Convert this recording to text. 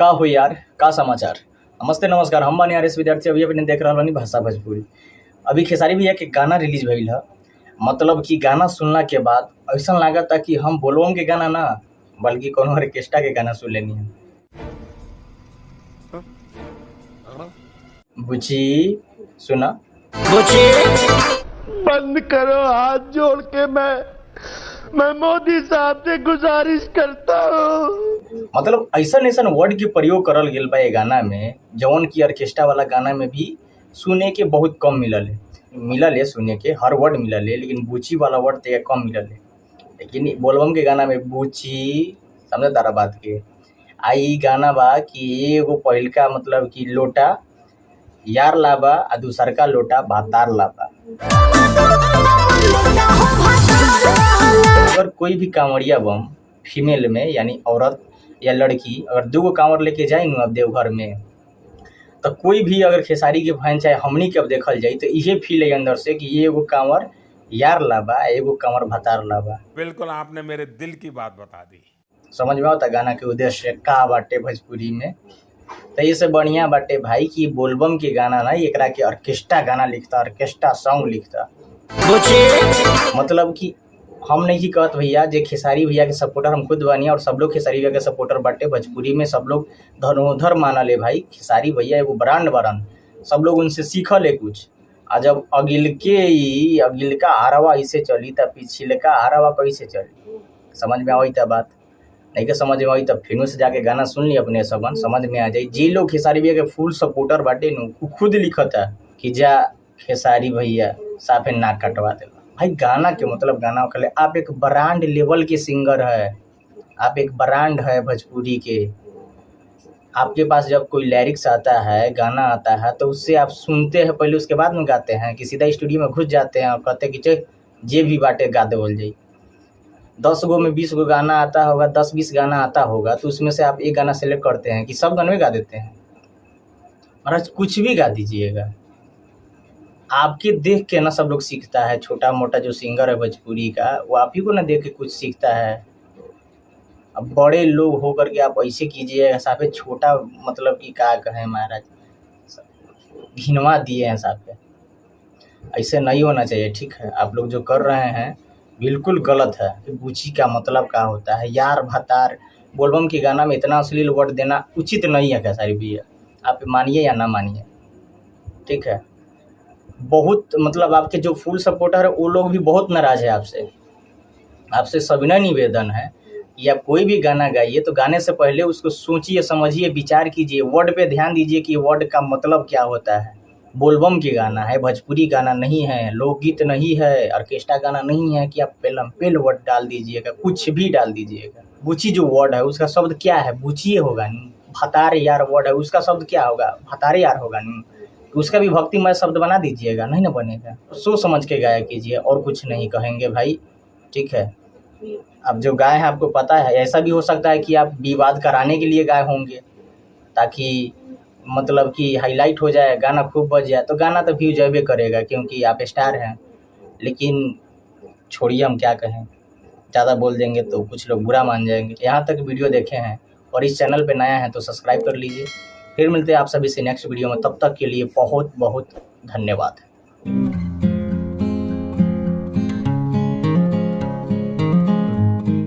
का हो यार, का समाचार। नमस्ते नमस्कार, हम बानी आरएस विद्यार्थी। अभी अपने देख रहा बानी भाषा भोजपुरी। अभी खेसारी भैया के गाना रिलीज भइल ह। मतलब कि गाना सुनला के बाद ऐसा लागता कि हम बोलबम के गाना ना बल्कि कोनो ऑर्केस्ट्रा के गाना सुन लेनी है। बुची सुना, बुची बंद करो, हाथ जोड़ के मैं मोदी साहब से गुजारिश करता हूँ। मतलब ऐसा वर्ड के प्रयोग करल गेल बा ये गाना में, जौन की ऑर्केस्ट्रा वाला गाना में भी सुने के बहुत कम मिलल है सुने के हर वर्ड मिलल है, लेकिन बूची वाला वर्ड तो कम मिलल है। लेकिन बोलबम के गाना में बूची, समझ तारा बात के। आई गाना बा कि एगो पहिलका मतलब कि लोटा यार लाबा आ दूसरका लोटा भातार लाबा। अगर कोई भी कांवरिया बम फीमेल में यानी औरत या लड़की अगर दूगो कांवर लेके जाए न अब देवघर में, तो कोई भी अगर खेसारी के फैन चाहे हमनी के अब देखल जाए तो इहे फील है अंदर से कि ये एगो कांवर यार लाबा एगो कांवर भतार लाबा। बिल्कुल आपने मेरे दिल की बात बता दी। समझ में आता गाना के उद्देश्य का बाटे भोजपुरी में। तो ये से बढ़िया बाटे भाई कि बोलबम के गाना ना एकरा के ऑर्केस्ट्रा गाना लिखता, ऑर्केस्ट्रा सॉन्ग लिखता। मतलब कि हम नहीं कहत भैया, जे खेसारी भैया के सपोर्टर हम खुद बानी और सब लोग खेसारी भैया के सपोर्टर बाटे। भोजपुरी में सब लोग धर्मोधर मानल है भाई। खेसारी भैया एगो ब्रांड बरन, सब लोग उनसे सीखल है कुछ। आ जब अगिलका हारवा ऐसे चली तब पिछिलका हारवा कैसे चली, समझ में आई तब बात नहीं के समझ में आई तब फिर से जाके गाना सुन ली अपने सबन, समझ में आ जाए। जे लोग खेसारी भैया के फुल सपोर्टर बाटे नु खुद लिखता कि जा खेसारी भैया साफे नाक कटवा दे भाई। गाना के मतलब गाना कहले आप एक ब्रांड लेवल के सिंगर है, आप एक ब्रांड है भोजपुरी के। आपके पास जब कोई लिरिक्स आता है, गाना आता है, तो उससे आप सुनते हैं पहले, उसके बाद में गाते हैं कि सीधा स्टूडियो में घुस जाते हैं और कहते हैं कि जे भी बाटे गा दे बोल जाई। 10 गो में 20 गो गाना आता होगा, 10-20 गाना आता होगा, तो उसमें से आप एक गाना सेलेक्ट करते हैं कि सब गाने गा देते हैं। महाराज कुछ भी गा दीजिएगा, आपके देख के ना सब लोग सीखता है। छोटा मोटा जो सिंगर है भोजपुरी का, वो आप ही को ना देख के कुछ सीखता है। अब बड़े लोग होकर के आप ऐसे कीजिएगा साफे छोटा, मतलब कि क्या कहें महाराज, घिनवा दिए हैं साफे। ऐसे नहीं होना चाहिए, ठीक है। आप लोग जो कर रहे हैं बिल्कुल गलत है। कि बूची का मतलब क्या होता है, यार भतार। बोलबम के गाना में इतना अश्लील वर्ड देना उचित नहीं है खेसारी भैया, आप मानिए या ना मानिए, ठीक है। बहुत मतलब आपके जो फुल सपोर्टर है वो लोग भी बहुत नाराज है आपसे सविनय निवेदन है कि आप कोई भी गाना गाइए तो गाने से पहले उसको सोचिए, समझिए, विचार कीजिए, वर्ड पे ध्यान दीजिए कि वर्ड का मतलब क्या होता है। बोलबम के गाना है, भोजपुरी गाना नहीं है, लोकगीत नहीं है, ऑर्केस्ट्रा गाना नहीं है कि आप पेल वर्ड डाल दीजिएगा, कुछ भी डाल दीजिएगा। बुची जो वर्ड है उसका शब्द क्या है, बुची होगा नहीं। भतार यार वर्ड है उसका शब्द क्या होगा, भतारे यार होगा नहीं। उसका भी भक्तिमय शब्द बना दीजिएगा, नहीं ना बनेगा। सोच समझ के गाया कीजिए, और कुछ नहीं कहेंगे भाई, ठीक है। अब जो गाए हैं आपको पता है, ऐसा भी हो सकता है कि आप विवाद कराने के लिए गाए होंगे ताकि मतलब कि हाईलाइट हो जाए, गाना खूब बज जाए, तो गाना तो व्यू जाबे करेगा क्योंकि आप स्टार हैं। लेकिन छोड़िए, हम क्या कहें, ज़्यादा बोल देंगे तो कुछ लोग बुरा मान जाएंगे। यहाँ तक वीडियो देखे हैं और इस चैनल पे नया है तो सब्सक्राइब कर लीजिए। फिर मिलते हैं आप सभी से नेक्स्ट वीडियो में, तब तक के लिए बहुत बहुत धन्यवाद।